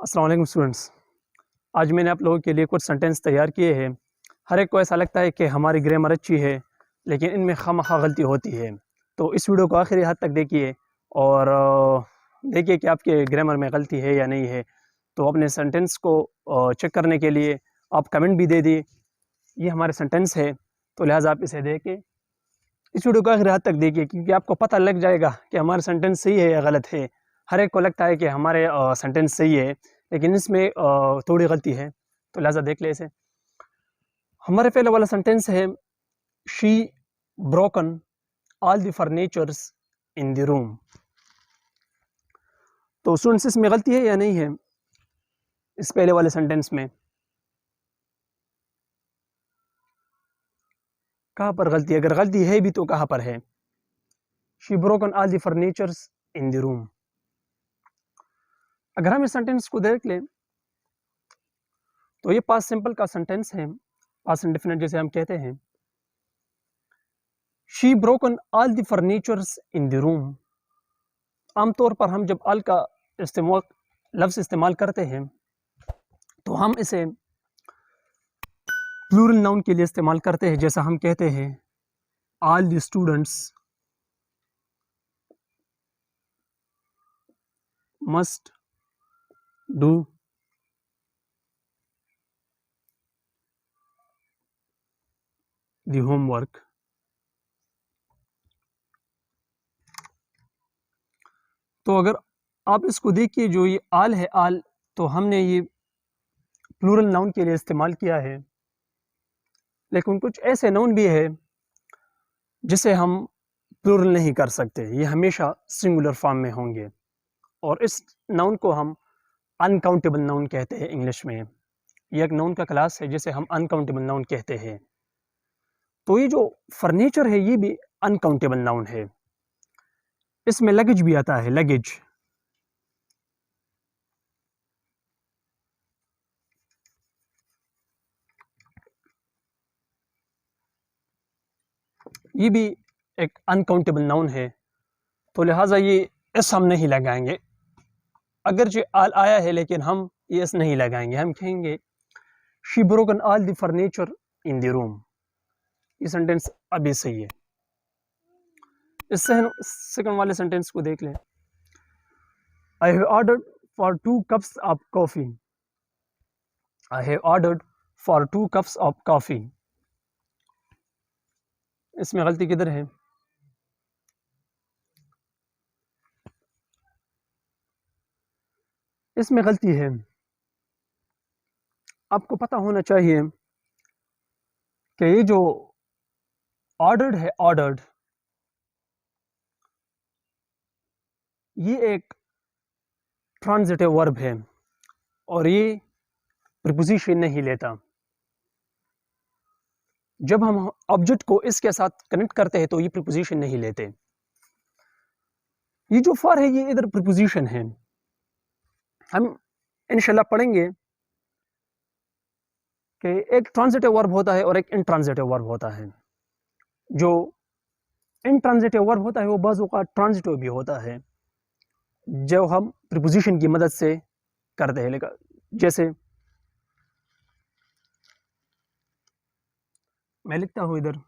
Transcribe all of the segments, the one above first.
अस्सलाम वालेकुम स्टूडेंट्स। आज मैंने आप लोगों के लिए कुछ सेंटेंस तैयार किए हैं। हर एक को ऐसा लगता है कि हमारी ग्रामर अच्छी है, लेकिन इनमें खामखा गलती होती है। तो इस वीडियो को आखिरी हद तक देखिए और देखिए कि आपके ग्रामर में गलती है या नहीं है। तो अपने सेंटेंस को चेक करने के लिए आप कमेंट भी दे दिए। ये हमारे सेंटेंस है, तो लिहाजा आप इसे देख के इस वीडियो को आखिरी हद तक देखिए, क्योंकि आपको पता लग जाएगा कि हमारा सेंटेंस सही है या गलत है। हर एक को लगता है कि हमारे सेंटेंस सही है, लेकिन इसमें थोड़ी गलती है। तो लिहाजा देख ले इसे। हमारे पहले वाला सेंटेंस है, she broken all the furnitures in the room. तो स्टूडेंट्स, इसमें गलती है या नहीं है? इस पहले वाले सेंटेंस में कहाँ पर गलती है? अगर गलती है भी तो कहाँ पर है? She broken all the furnitures in the room. अगर हम इस सेंटेंस को देख लें तो ये पास्ट सिंपल का सेंटेंस है, पास्ट इंडेफिनिट जैसे हम कहते हैं। She broken all the furnitures in the room. आमतौर पर हम जब ऑल का इस्तेमाल लफ्ज़ इस्तेमाल करते हैं तो हम इसे प्लूरल नाउन के लिए इस्तेमाल करते हैं। जैसा हम कहते हैं, all the students must do the homework. तो अगर आप इसको देखिए, जो ये आल है, आल, तो हमने ये प्लूरल नाउन के लिए इस्तेमाल किया है, लेकिन कुछ ऐसे नाउन भी है जिसे हम प्लूरल नहीं कर सकते। ये हमेशा सिंगुलर फॉर्म में होंगे, और इस नाउन को हम अनकाउंटेबल नाउन कहते हैं इंग्लिश में। ये एक नाउन का क्लास है जिसे हम अनकाउंटेबल नाउन कहते हैं। तो ये जो फर्नीचर है, ये भी अनकाउंटेबल नाउन है। इसमें लगेज भी आता है, लगेज। ये भी एक अनकाउंटेबल नाउन है, तो लिहाजा ये एस हम नहीं लगाएंगे। अगर जो आल आया है, लेकिन हम ये एस नहीं लगाएंगे। हम कहेंगे she broken all the furniture in the room. ये सेंटेंस अभी सही है। इस सेकंड वाले सेंटेंस को देख लें। I have ordered for 2 cups of coffee. I have ordered for 2 cups of coffee. इसमें गलती किधर है? इसमें गलती है, आपको पता होना चाहिए कि ये जो ऑर्डर्ड है, ऑर्डर्ड, ये एक ट्रांजिटिव वर्ब है और ये प्रीपोजिशन नहीं लेता। जब हम ऑब्जेक्ट को इसके साथ कनेक्ट करते हैं तो ये प्रीपोजिशन नहीं लेते। ये जो फॉर है, ये इधर प्रीपोजिशन है। हम इंशाल्लाह पढ़ेंगे कि एक ट्रांजिटिव वर्ब होता है और एक इंट्रांजिटिव वर्ब होता है। जो इंट्रांजिटिव वर्ब होता है वो बाज़ औक़ात ट्रांजिटिव भी होता है, जो हम प्रीपोजिशन की मदद से करते हैं। लेकिन जैसे मैं लिखता हूँ इधर,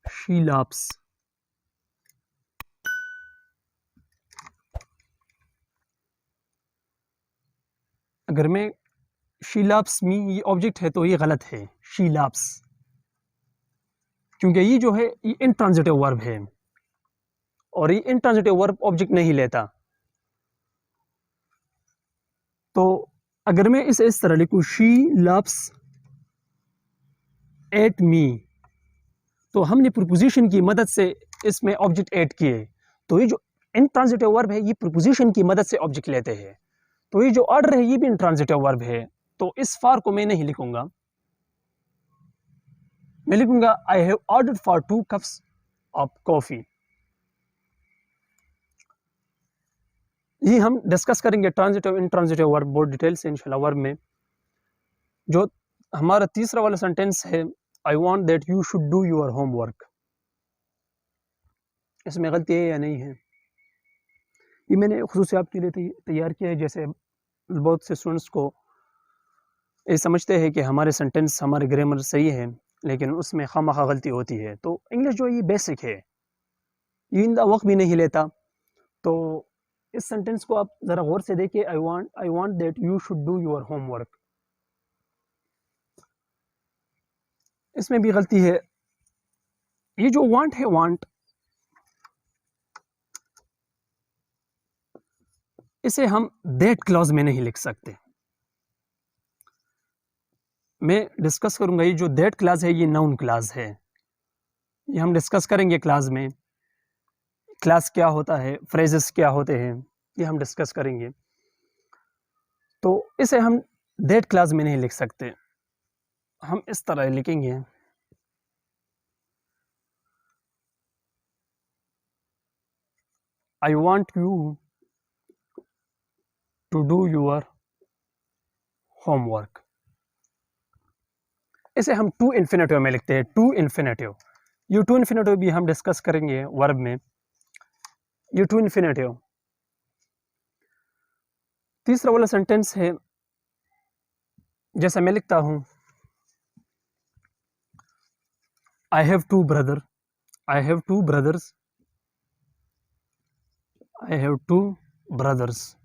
शी लाफ्स। अगर मैं शी लाफ्स मी, ये ऑब्जेक्ट है तो ये गलत है, शी लाफ्स, क्योंकि ये जो है ये इंट्रांजिटिव वर्ब है और ये इंट्रांजिटिव वर्ब ऑब्जेक्ट नहीं लेता। तो अगर मैं इसे इस तरह लिखूं, शी लव्स एट मी, तो हमने प्रीपोजिशन की मदद से इसमें ऑब्जेक्ट ऐड किए। तो ये जो इंट्रांजिटिव वर्ब है, ये प्रीपोजिशन की मदद से ऑब्जेक्ट लेते हैं। तो ये जो ऑर्डर है, ये भी इंट्रांजिटिव वर्ब है। तो इस फॉर को मैं नहीं लिखूंगा, मैं लिखूंगा I have ordered for 2 cups of coffee. ये हम डिस्कस करेंगे ट्रांजिटिव इंट्रांजिटिव वर्ब बहुत डिटेल से इंशाल्लाह वर्ब में। जो हमारा तीसरा वाला सेंटेंस है, I want that you should do your homework, इसमें गलती है या नहीं है? ये मैंने खुसूस आपके लिए तैयार किया है। जैसे बहुत से स्टूडेंट्स को ये समझते हैं कि हमारे सेंटेंस, हमारे ग्रामर सही है, लेकिन उसमें खामखा गलती होती है। तो इंग्लिश जो है ये बेसिक है, ये इनका वक्त भी नहीं लेता। तो इस सेंटेंस को आप ज़रा गौर से देखिए, I want that you should do your homework, इसमें भी गलती है। ये जो वांट है, वांट, इसे हम दैट क्लॉज में नहीं लिख सकते। मैं डिस्कस करूंगा, ये जो दैट क्लास है ये नाउन क्लास है, ये हम डिस्कस करेंगे क्लास में। क्लास क्या होता है, फ्रेजेस क्या होते हैं, ये हम डिस्कस करेंगे। तो इसे हम दैट क्लास में नहीं लिख सकते, हम इस तरह लिखेंगे, I want you to do your homework. इसे हम टू इन्फिनेटिव में लिखते हैं, टू इन्फिनेटिव। ये टू इन्फिनेटिव भी हम डिस्कस करेंगे वर्ब में। ये टू इन्फिनेटिव तीसरा वाला सेंटेंस है, जैसा मैं लिखता हूं, I have two brother, I have two brothers, I have two brothers.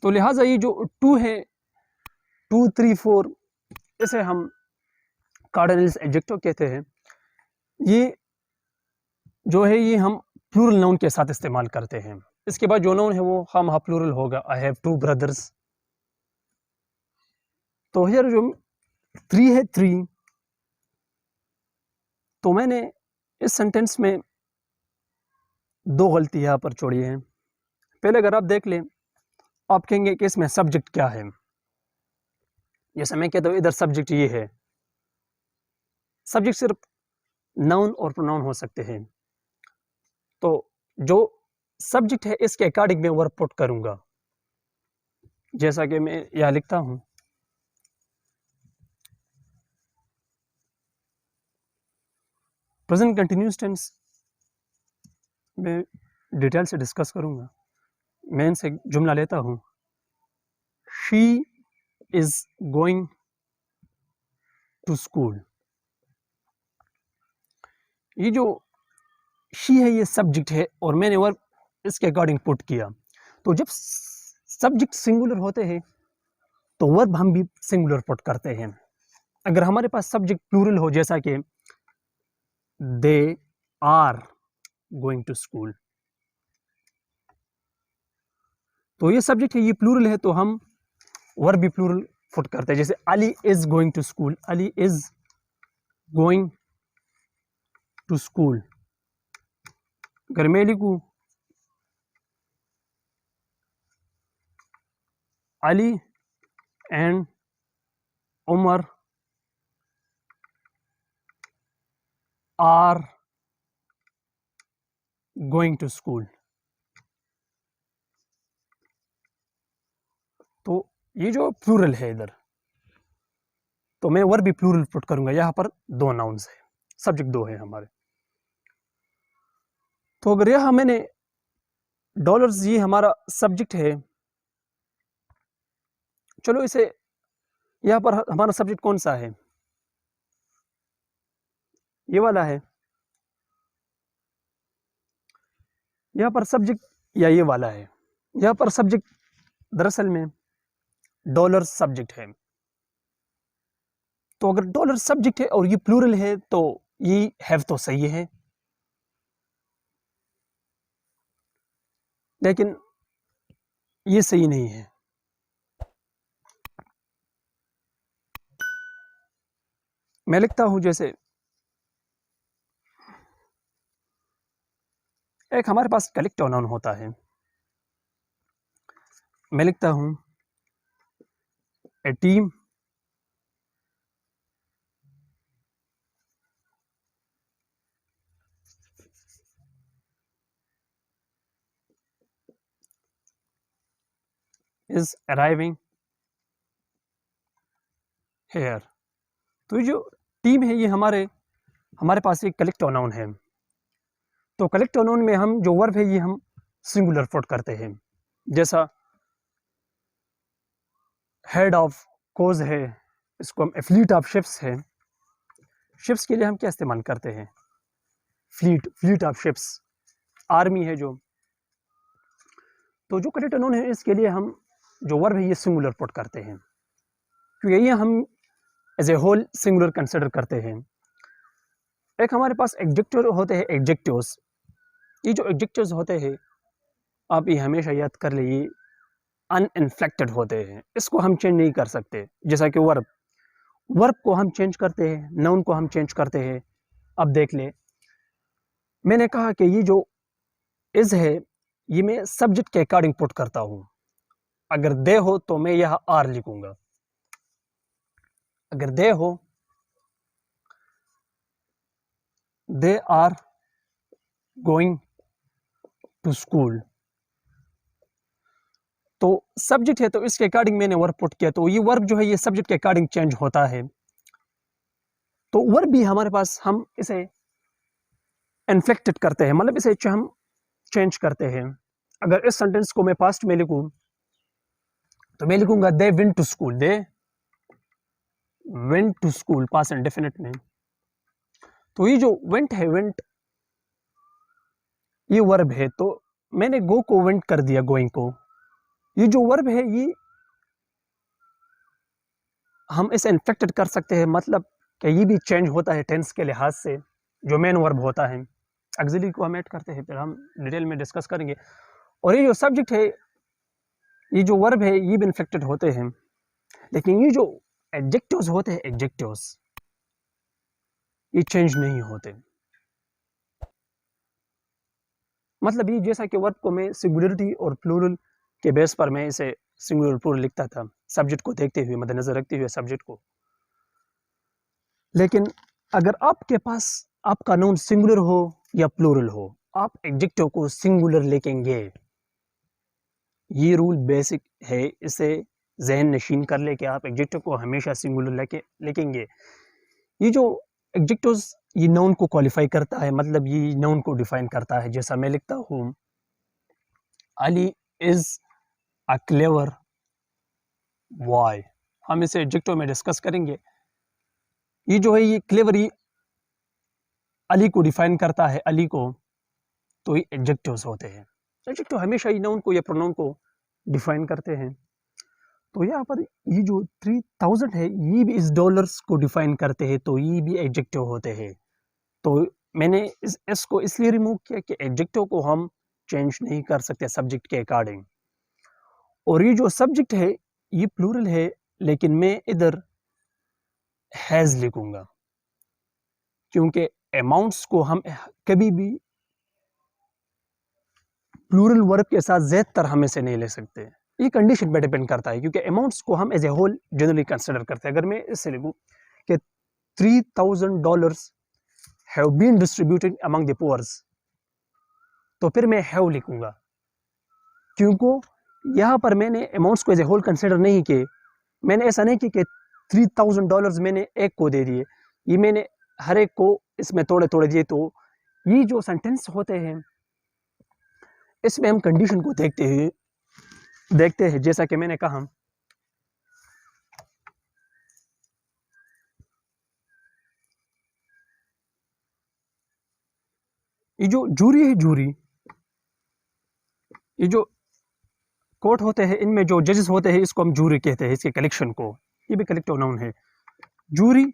तो लिहाजा ये जो टू है, 2, 3, 4, इसे हम कार्डिनल्स एडजेक्टिव कहते हैं। ये जो है ये हम प्लूरल नाउन के साथ इस्तेमाल करते हैं। इसके बाद जो नाउन है वो हम प्लूरल होगा, आई हैव टू ब्रदर्स। तो हियर जो 3 है, 3, तो मैंने इस सेंटेंस में दो गलती यहाँ पर छोड़ी है। पहले अगर आप देख लें, आप कहेंगे कि इसमें सब्जेक्ट क्या है। जैसे मैं कहता हूँ इधर सब्जेक्ट ये है, सब्जेक्ट सिर्फ नाउन और प्रोनाउन हो सकते हैं। तो जो सब्जेक्ट है इसके अकॉर्डिंग मैं वर्ब पुट करूंगा, जैसा कि मैं यहाँ लिखता हूँ, प्रेजेंट कंटिन्यूस टेंस में डिटेल से डिस्कस करूंगा। मैं इनसे जुमला लेता हूँ, she is going to school. ये जो शी है ये सब्जेक्ट है और मैंने वर्ब इसके अकॉर्डिंग पुट किया। तो जब सब्जेक्ट सिंगुलर होते हैं तो वर्ब हम भी सिंगुलर पुट करते हैं। अगर हमारे पास सब्जेक्ट प्लूरल हो, जैसा कि they are going to school, तो ये सब्जेक्ट है, ये प्लूरल है, तो हम वर्ब भी प्लूरल पुट करते हैं। जैसे Ali is going to school, Ali is going to school. अगर मैं लिखूं Ali and Umar are going to school, तो ये जो प्लूरल है इधर, तो मैं वर्ब भी प्लूरल पुट करूंगा। यहाँ पर दो नाउन्स है, सब्जेक्ट दो है हमारे। तो अगर यहाँ मैंने डॉलर्स, ये हमारा सब्जेक्ट है, चलो इसे, यहाँ पर हमारा सब्जेक्ट कौन सा है, ये वाला है। यहाँ पर सब्जेक्ट या ये वाला है, यहाँ पर सब्जेक्ट दरअसल में डॉलर सब्जेक्ट है। तो अगर डॉलर सब्जेक्ट है और ये प्लूरल है तो ये हैव तो सही है, लेकिन ये सही नहीं है। मैं लिखता हूं, जैसे एक हमारे पास कलेक्टिव नाउन होता है, मैं लिखता हूं ए टीम is arriving हेयर। तो ये जो टीम है ये हमारे पास एक कलेक्टिव नाउन है। तो कलेक्टिव नाउन में हम जो वर्ब है ये हम सिंगुलर पुट करते हैं, जैसा हेड ऑफ कोज है, इसको हम फ्लीट ऑफ शिप्स है। शिप्स के लिए हम क्या इस्तेमाल करते हैं? फ्लीट ऑफ शिप्स, आर्मी है जो। तो जो कलेक्टिव नाउन है इसके लिए हम जो वर्ब है ये सिंगुलर पुट करते हैं, क्योंकि ये हम as a whole singular consider करते हैं। एक हमारे पास एडजेक्टिव होते हैं, एडजेक्टिव्स। ये जो एडजेक्टिव्स होते हैं आप ये हमेशा याद कर लीजिए, अनइन्फ्लेक्टेड होते हैं, इसको हम चेंज नहीं कर सकते। जैसा कि वर्ब को हम चेंज करते हैं, नाउन को हम चेंज करते हैं। अब देख ले, मैंने कहा कि ये जो इज है ये मैं सब्जेक्ट के अकॉर्डिंग पुट करता हूं। अगर दे हो तो मैं यह आर लिखूंगा। अगर दे हो, they are going to school, तो सब्जेक्ट है तो इसके अकॉर्डिंग मैंने वर्ब पुट किया, तो ये वर्ब जो है ये सब्जेक्ट के अकॉर्डिंग चेंज होता है। तो वर्ब भी हमारे पास हम इसे इन्फ्लेक्टेड करते हैं, मतलब इसे हम चेंज करते हैं। अगर इस सेंटेंस को मैं पास्ट में लिखूं तो मैं लिखूंगा they went to school, they went to school, past indefinite में। तो ये जो वेंट है, वेंट ये वर्ब है, तो मैंने गो को वेंट कर दिया, गोइंग को। ये जो वर्ब है ये हम इसे इन्फ्लेक्टेड कर सकते हैं, मतलब कि ये भी चेंज होता है टेंस के लिहाज से, जो मेन वर्ब होता है। ऑक्सिलरी को हम ऐड करते हैं, फिर हम डिटेल में डिस्कस करेंगे। और ये जो सब्जेक्ट है, ये जो वर्ब है ये भी इन्फ्लेक्टेड होते हैं, लेकिन ये जो एडजेक्टिव्स होते हैं, एडजेक्टिव्स ये चेंज नहीं होते। मतलब ये जैसा कि वर्ब को मैं सिंगुलरिटी और प्लूरल के बेस पर मैं इसे सिंगुलर प्लूरल लिखता था, सब्जेक्ट को देखते हुए, मद्देनजर रखते हुए सब्जेक्ट को। लेकिन अगर आपके पास आपका नाउन सिंगुलर हो या प्लूरल हो, आप एडजेक्टिव को सिंगुलर लिखेंगे। ये रूल बेसिक है, इसे जहन नशीन कर ले कि आप एडजेक्टिव को हमेशा सिंगुलर लिखेंगे। ये जो एडजेक्टिव्स ये नाउन को क्वालिफाई करता है, मतलब ये नाउन को डिफाइन करता है। जैसा मैं लिखता हूँ, Ali is a clever boy, हम इसे एडजेक्टिव में डिस्कस करेंगे। ये जो है ये क्लेवर, ये अली को डिफाइन करता है, अली को, तो ये एडजेक्टिव्स होते हैं। एडजेक्टिव हमेशा ये नाउन को या प्रोनाउन को डिफाइन करते हैं। तो यहाँ पर ये जो 3000 है ये भी इस डॉलर्स को डिफाइन करते हैं, तो ये भी एडजेक्टिव होते हैं। तो मैंने इस एस को इसलिए रिमूव किया कि एडजेक्टिव को हम चेंज नहीं कर सकते सब्जेक्ट के अकॉर्डिंग। और ये जो सब्जेक्ट है ये प्लूरल है, लेकिन मैं इधर हैज लिखूंगा, क्योंकि अमाउंट्स को हम कभी भी प्लूरल वर्ब के साथ ज़्यादातर हम इसे नहीं ले सकते। ये कंडीशन पे डिपेंड करता है, क्योंकि अमाउंट्स को हम as a whole generally consider करते हैं। अगर मैं इससे लिखूं कि $3000 have been distributed among the poors, तो फिर मैं हैव लिखूंगा, क्योंकि यहाँ पर मैंने अमाउंट्स को एज ए होल कंसिडर नहीं किए। मैंने ऐसा नहीं कि $3000 मैंने एक को दे दिए, ये मैंने हर एक को इसमें थोड़े थोड़े दिए। तो ये जो सेंटेंस होते हैं इसमें हम कंडीशन को देखते हैं, जैसा कि मैंने कहा ये जो जूरी है, जूरी, ये जो कोर्ट होते हैं इनमें जो जजेस होते हैं इसको हम जूरी कहते हैं, इसके कलेक्शन को। ये भी कलेक्टिव नाउन है, jury.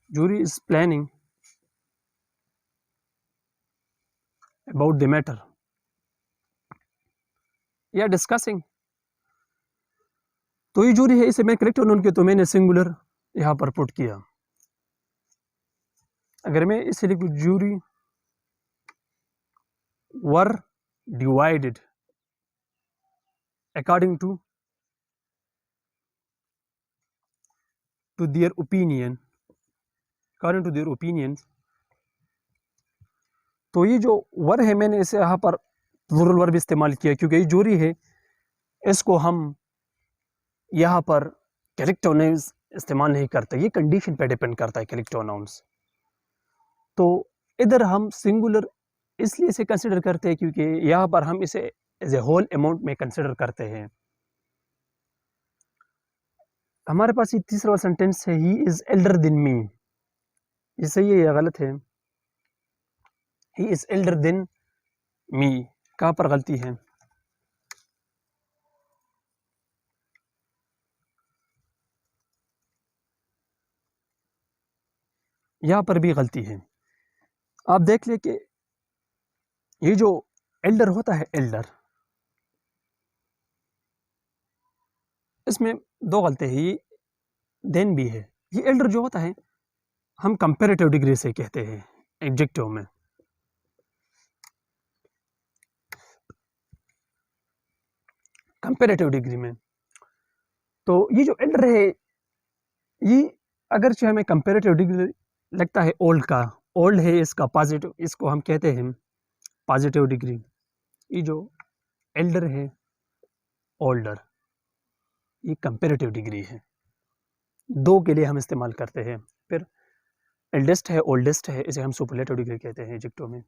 Jury is planning about the matter या डिस्कसिंग। तो ये जूरी है, इसे मैं कलेक्टिव नाउन के, तो मैंने सिंगुलर यहाँ पर पुट किया। अगर मैं इसे लिखूं, jury were divided according to their opinion, according to their opinions। तो ये जो वर है मैंने इसे यहाँ पर प्लूरल वर्ब इस्तेमाल किया, क्योंकि ये जूरी है इसको हम यहाँ पर कैरेक्टर नाउन्स इस्तेमाल नहीं करते, ये कंडीशन पे डिपेंड करता है कैरेक्टर नाउन्स। तो इधर हम सिंगुलर इसलिए इसे कंसिडर करते हैं क्योंकि यहाँ पर हम इसे एज ए होल अमाउंट में कंसिडर करते हैं। हमारे पास ये तीसरा सेंटेंस है, ही इज एल्डर देन मी। ये सही है या गलत है? ही इज एल्डर देन मी, कहाँ पर गलती है? यहाँ पर भी गलती है। आप देख ले कि ये जो एल्डर होता है, एल्डर, इसमें दो गलती है, ये देन भी है। ये एल्डर जो होता है हम कंपैरेटिव डिग्री से कहते हैं एडजेक्टिव में। कंपैरेटिव डिग्री में तो ये जो एल्डर है, ये अगर जो हमें कंपैरेटिव डिग्री लगता है ओल्ड का, ओल्ड है इसका पॉजिटिव, इसको हम कहते हैं पॉजिटिव डिग्री। ये जो एल्डर है, ओल्डर, ये कंपैरेटिव डिग्री है, दो के लिए हम इस्तेमाल करते हैं। फिर एल्डेस्ट है, ओल्डेस्ट है, इसे हम सुपरलेटिव डिग्री कहते हैं एडजेक्टिव में।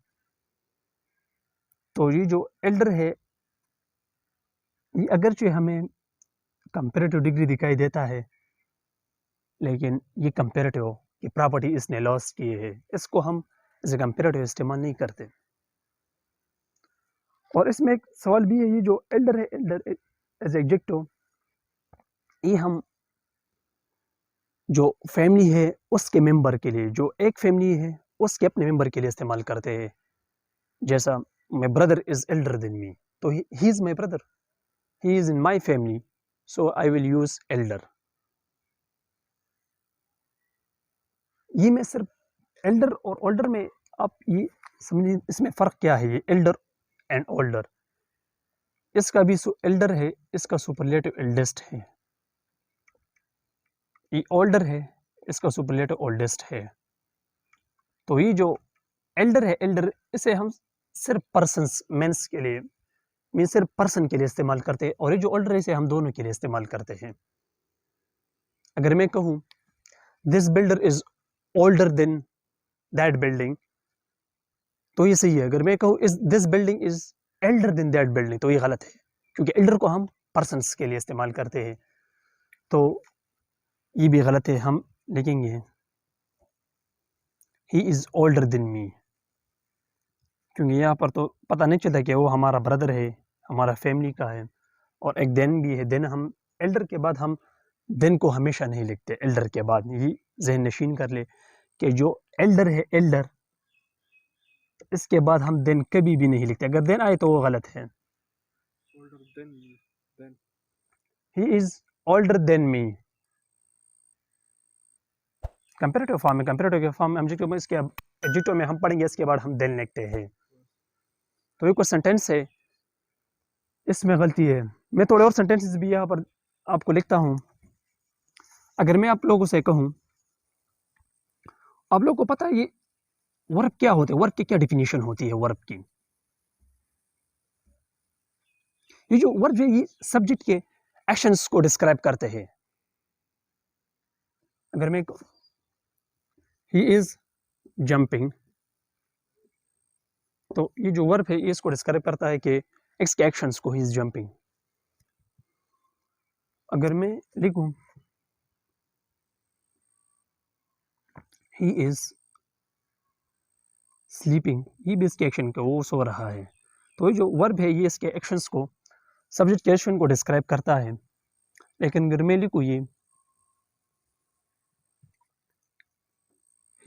तो ये जो एल्डर है, ये अगर जो हमें कंपैरेटिव डिग्री दिखाई देता है, लेकिन ये कंपैरेटिव की प्रॉपर्टी इसने लॉस की है, इसको हम एज ए कंपैरेटिव इस्तेमाल नहीं करते। और इसमें एक सवाल भी है, ये जो एल्डर है, एल्डर एज एडजेक्टिव, ये हम जो फैमिली है उसके मेंबर के लिए, जो एक फैमिली है उसके अपने मेंबर के लिए इस्तेमाल करते हैं। जैसा my brother is elder than me, तो he is my brother, he is in my family, so I will use elder. ये मैं सिर्फ एल्डर और ओल्डर में, आप ये समझिए इसमें फ़र्क क्या है, ये एल्डर एंड ओल्डर। इसका भी एल्डर है, इसका सुपरलेटिव एल्डेस्ट है। ये ओल्डर है, इसका सुपरलेटिव ओल्डेस्ट है। तो ये जो एल्डर है, एल्डर, इसे हम सिर्फ पर्सन्स, मेंस के लिए, मीन सिर्फ पर्सन के लिए इस्तेमाल करते हैं, और ये जो ओल्डर है इसे हम दोनों के लिए इस्तेमाल करते हैं। अगर मैं कहूँ this builder is older than that building, तो ये सही है। अगर मैं कहूँ is this building is elder than that building, तो ये गलत है, क्योंकि एल्डर को हम पर्सन्स के लिए इस्तेमाल करते हैं। तो ये भी गलत है। हम लिखेंगे he is older than me, क्योंकि यहाँ पर तो पता नहीं चलता कि वो हमारा ब्रदर है, हमारा फैमिली का है। और एक देन भी है, देन हम एल्डर के बाद हम देन को हमेशा नहीं लिखते, एल्डर के बाद। ये जहन नशीन कर ले कि जो एल्डर है, एल्डर, इसके बाद हम देन कभी भी नहीं लिखते। अगर देन आए तो वो गलत है। He is older than me comparative form में, कंपैरेटिव फॉर्म में एडजेक्टिव में, इसके एडजेक्टिव में हम पढ़ेंगे, इसके बाद हम देन लिखते हैं। तो ये कुछ सेंटेंस है, इसमें गलती है। मैं थोड़े और सेंटेंसेस भी यहाँ पर आपको लिखता हूँ। अगर मैं आप लोगों से कहूँ, आप लोगों को पता है ये वर्ब क्या होते हैं, वर्ब की क्या डिफिनीशन होती है वर्ब की? ये जो वर्ब है, ये सब्जेक्ट के एक्शंस को डिस्क्राइब करते हैं। अगर मैं ही इज जंपिंग, तो ये जो वर्ब है ये इसको डिस्क्राइब करता है कि इसके एक्शंस को, ही इज जंपिंग। अगर मैं लिखूं ही इज स्लीपिंग, ये भी इसके एक्शन को, वो सो रहा है। तो ये जो वर्ब है ये इसके एक्शंस को, सब्जेक्ट के एक्शन को डिस्क्राइब करता है। लेकिन अगर मैं लिखूं ये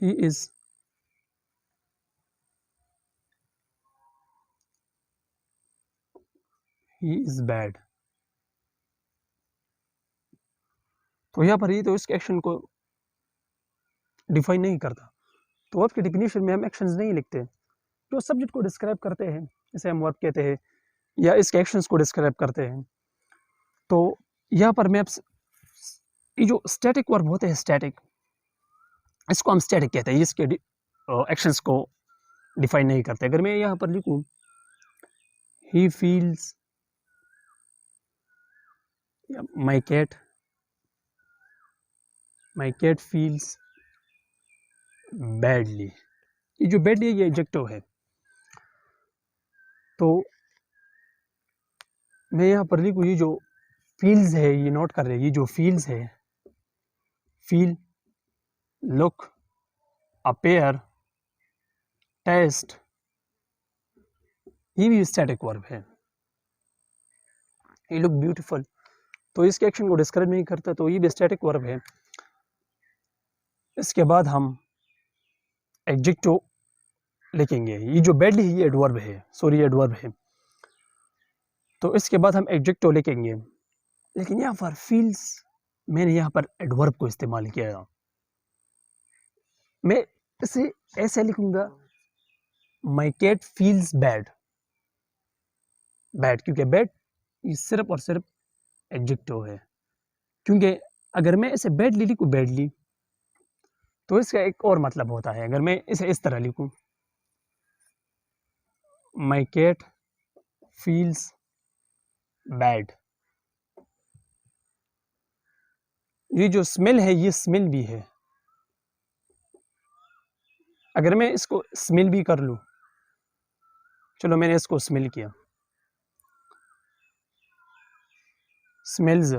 ही इज बैड, तो यहाँ पर ये तो इसके एक्शन को डिफाइन नहीं करता। तो वर्ब की डिफिनीशन में हम एक्शंस नहीं लिखते, जो सब्जेक्ट को डिस्क्राइब करते हैं इसे हम वर्ब कहते हैं, या इसके एक्शंस को डिस्क्राइब करते हैं। तो यहाँ पर मैं ये जो स्टैटिक वर्ब होते हैं, स्टैटिक, इसको हम स्टैटिक कहते हैं, इसके एक्शंस को डिफाइन नहीं करते। अगर मैं यहाँ पर लिखूँ he feels my cat my cat feels badly. ये जो बैडली ये एडजेक्टिव है, तो मैं यहाँ पर लिखूँ ये जो फील्स है, ये नोट कर रहे हैं, ये जो फील्स है, फील, लुक, अपेयर, टेस्ट, ये भी स्टैटिक वर्ब है। ये लुक ब्यूटीफुल, तो इसके एक्शन को डिस्क्राइब नहीं करता, तो ये भी स्टैटिक वर्ब है। इसके बाद हम एडजेक्टिव लिखेंगे। ये जो बैडली है ये एडवर्ब है, सॉरी एडवर्ब है। तो इसके बाद हम एडजेक्टिव लिखेंगे, लेकिन यहाँ पर फील्स, मैंने यहाँ पर एडवर्ब को इस्तेमाल किया। मैं इसे ऐसे लिखूंगा, my cat feels bad. Bad क्योंकि बैड ये सिर्फ और सिर्फ एडजेक्टिव है, क्योंकि अगर मैं इसे बैडली लिखूँ, बैडली, तो इसका एक और मतलब होता है। अगर मैं इसे इस तरह लिखूँ, माई कैट फील्स बैड, ये जो स्मेल है ये स्मेल भी है। अगर मैं इसको स्मेल भी कर लूँ, चलो मैंने इसको स्मेल किया, स्मेल्स,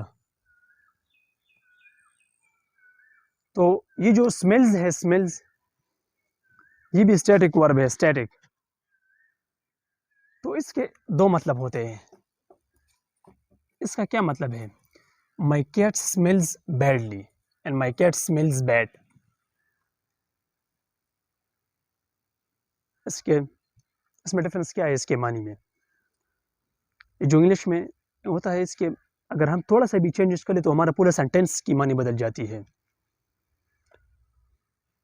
तो ये जो स्मेल्स है, स्मेल्स, ये भी स्टैटिक वर्ब है, स्टैटिक। तो इसके दो मतलब होते हैं। इसका क्या मतलब है, my cat smells badly and my cat smells bad. इसमें डिफरेंस क्या है इसके मानी में? जो इंग्लिश में होता है, इसके अगर हम थोड़ा सा भी चेंजेस करें तो हमारा पूरा सेंटेंस की मानी बदल जाती है।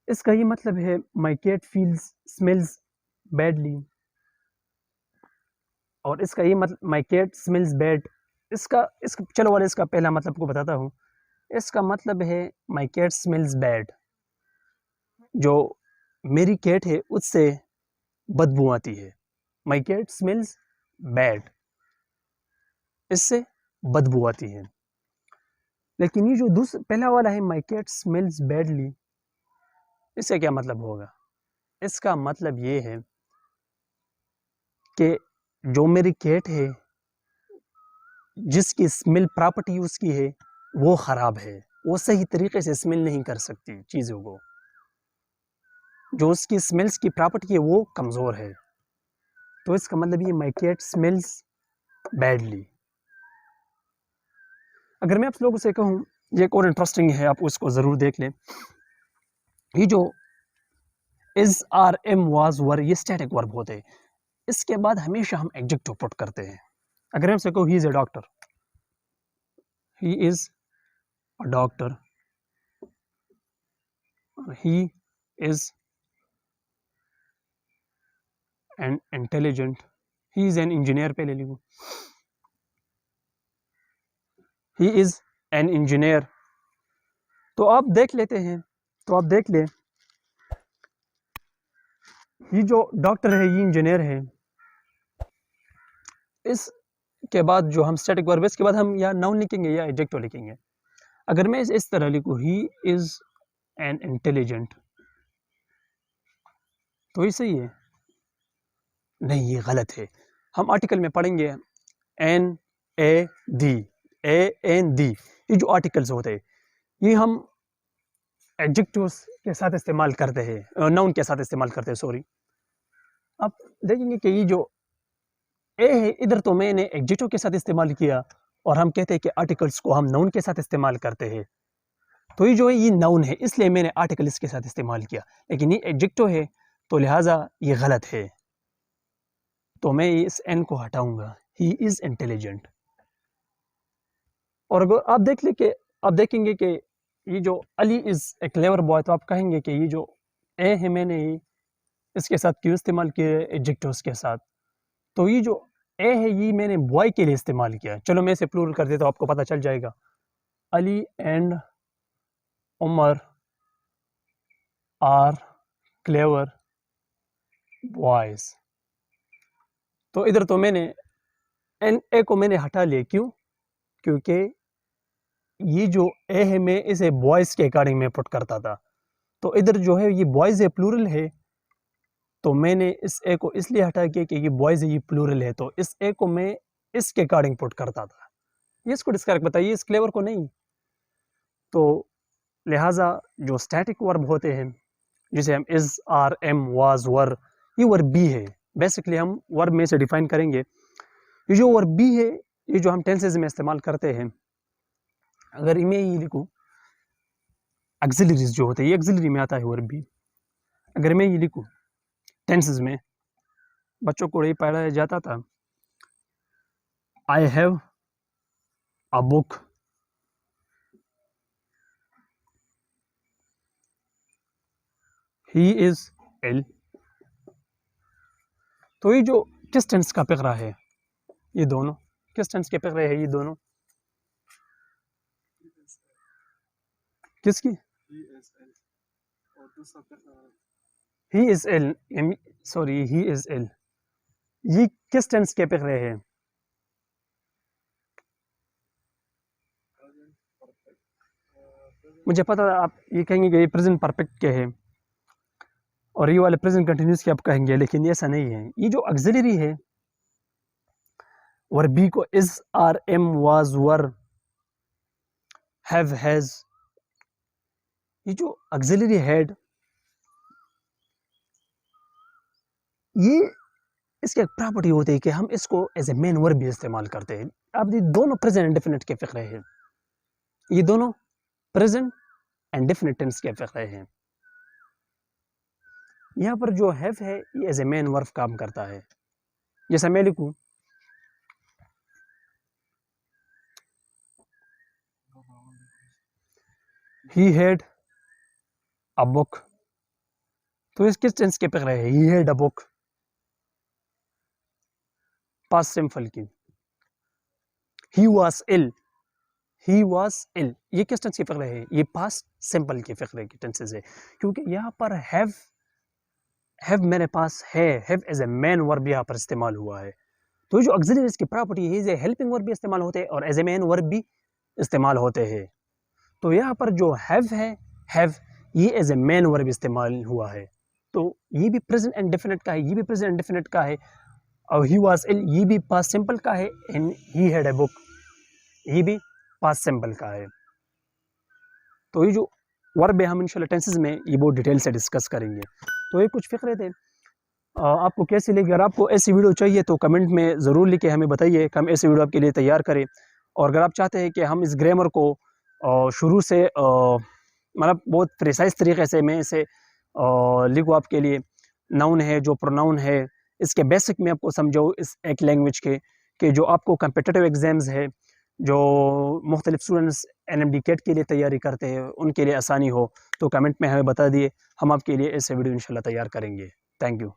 इसका ये मतलब है, my cat feels smells badly, और इसका ये मतलब माई कैट स्मेल्स बैड। इसका चलो वाले इसका पहला मतलब को बताता हूँ। इसका मतलब है माई कैट स्मेल्स बैड, जो मेरी कैट है उससे बदबू आती है। माई कैट स्मेल्स बैड, इससे बदबू आती है। लेकिन ये जो दूसरा पहला वाला है, माई कैट स्मेल्स बैडली, इससे क्या मतलब होगा? इसका मतलब ये है कि जो मेरी कैट है, जिसकी स्मेल प्रॉपर्टी उसकी है वो ख़राब है, वो सही तरीके से स्मेल नहीं कर सकती चीज़ों को। जो उसकी स्मेल्स की प्रॉपर्टी है वो कमज़ोर है। तो इसका मतलब ये, माई कैट स्मेल्स बैडली। अगर मैं आप लोगों से कहूँ, ये एक और इंटरेस्टिंग है, आप उसको ज़रूर देख लें। ये जो इज़, आर, एम, वाज, वर, ये स्टैटिक वर्ब होते हैं। इसके बाद हमेशा हम एडजेक्टिव पुट करते हैं। अगर हम से कहूँ he is a doctor, he is a doctor, he is an intelligent, he is an engineer, पहले लिखो, he is an engineer। तो आप देख लेते हैं, तो आप देख ले, ये जो डॉक्टर है ये इंजीनियर है। इसके बाद जो हम स्टैटिक वर्ब, इसके बाद हम या नाउन लिखेंगे या एडजेक्टिव लिखेंगे। अगर मैं इस तरह लिखूँ, ही इज एन इंटेलिजेंट, तो ये सही है? नहीं, ये गलत है। हम आर्टिकल में पढ़ेंगे an a the, a an the, ये जो आर्टिकल्स होते हैं ये हम एडजेक्टिव्स के साथ इस्तेमाल करते हैं, नाउन के साथ इस्तेमाल करते हैं, सॉरी। आप देखेंगे कि ये जो ए है, इधर तो मैंने एडजेक्टिव के साथ इस्तेमाल किया, और हम कहते हैं कि आर्टिकल्स को हम नाउन के साथ इस्तेमाल करते हैं। तो ये जो है ये नाउन है, इसलिए मैंने आर्टिकल इसके साथ इस्तेमाल किया, लेकिन ये एडजेक्टिव है, तो लिहाजा ये गलत है। तो मैं इस एन को हटाऊंगा, ही इज इंटेलिजेंट। और अगर आप देख ले कि आप देखेंगे कि ये जो Ali is a clever boy, तो आप कहेंगे कि ये जो ए है मैंने इसके साथ क्यों इस्तेमाल किया एडजेक्टिव्स के साथ? तो ये जो ए है ये मैंने बॉय के लिए इस्तेमाल किया। चलो मैं इसे प्लूरल कर देता हूँ, आपको पता चल जाएगा। Ali and Umar are clever boys. तो इधर तो मैंने एन ए को मैंने हटा लिया, क्यों? क्योंकि ये जो ए है मैं इसे बॉयज़ के अकॉर्डिंग में पुट करता था, तो इधर जो है ये बॉयज़ है प्लूरल है, तो मैंने इस ए को इसलिए हटा के कि ये बॉयज़ है ये प्लूरल है, तो इस ए को मैं इसके अकॉर्डिंग पुट करता था। ये इसको डिस्करेक्ट बताइए, इस क्लेवर को नहीं। तो लिहाजा जो स्टैटिक वर्ब होते हैं जिसे हम इज़, आर, एम, वाज़, वर, ये वर्ब बी है। बेसिकली हम वर्ब में से डिफाइन करेंगे। ये जो वर्ब बी है ये जो हम टेंसेज में इस्तेमाल करते हैं, अगर मैं ये लिखूँ ऑक्सिलरीज जो होते हैं, ये ऑक्सिलरी में आता है वर्ब बी। अगर मैं ये लिखूँ टेंसेज में, बच्चों को ये पढ़ाया जाता था, I have a book, he is ill. तो ये जो किस टेंस का फिक्रा है, ये दोनों किस टेंस के फिक्रे हैं, ये दोनों किसकी? He is ill, sorry he is ill, ये किस टेंस के फिक्रे हैं? मुझे पता था आप ये कहेंगे कि ये प्रेजेंट परफेक्ट के हैं और ये वाले प्रेजेंट कंटिन्यूस के आप कहेंगे, लेकिन ये ऐसा नहीं है। ये जो ऑक्सिलरी है वर्ब बी को is, are, am, was, were, have, has, ये जो ऑक्सिलरी हेड, ये इसकी एक प्रॉपर्टी होती है कि हम इसको एज ए मेन वर्ब भी इस्तेमाल करते हैं। अब ये दोनों प्रेजेंट इंडेफिनिट के फिक्रे हैं, ये दोनों प्रेजेंट एंड डेफिनिट टेंस के फिक्रे हैं। यहाँ पर जो हैव है ये एज ए मेन वर्ब काम करता है। जैसा मैं लिखूं ही हैड अ बुक, तो इस किस टेंस के फिक्रे हैं? He had a book, past simple की। He was ill, he was ill, ये किस टेंस के फिक्रे हैं? ये पास्ट सिंपल के फिक्रे की टेंसेस है, क्योंकि यहाँ पर हैव मेरे पास है, have as a main verb यहाँ पर इस्तेमाल हुआ है। तो जो ऑक्सिलरीज की प्रॉपर्टी है, ये हेल्पिंग वर्ब भी इस्तेमाल होते हैं और एज ए मेन वर्ब भी इस्तेमाल होते हैं। तो यहाँ पर जो है, हैव, ये एज ए मेन वर्ब इस्तेमाल हुआ है। तो ये भी प्रेजेंट एंड डेफिनेट का है, ये भी प्रेजेंट एंड डेफिनेट का है, और ही वाज इल ये भी पास्ट सिंपल का है, and he had a book ये भी पास्ट सिंपल का है। तो ये जो वर्ब है हम इंशाल्लाह टेंसेस में ये बहुत डिटेल से डिस्कस करेंगे। तो ये कुछ फिक्रे थे, आपको कैसी लगी? अगर आपको ऐसी वीडियो चाहिए तो कमेंट में ज़रूर लिख के हमें बताइए कि हम ऐसी वीडियो आपके लिए तैयार करें। और अगर आप चाहते हैं कि हम इस ग्रामर को शुरू से मतलब बहुत प्रिसाइज तरीके से मैं इसे लिखूँ आपके लिए, नाउन है जो प्रोनाउन है इसके बेसिक में आपको समझाऊँ इस एक लैंग्वेज के, कि जो आपको कम्पिटिटिव एग्ज़ाम्स है, जो मुख्तलिफ स्टूडेंट्स NMD कैट के लिए तैयारी करते हैं उनके लिए आसानी हो, तो कमेंट में हमें बता दिए, हम आपके लिए ऐसे वीडियो इंशाल्लाह तैयार करेंगे। Thank you.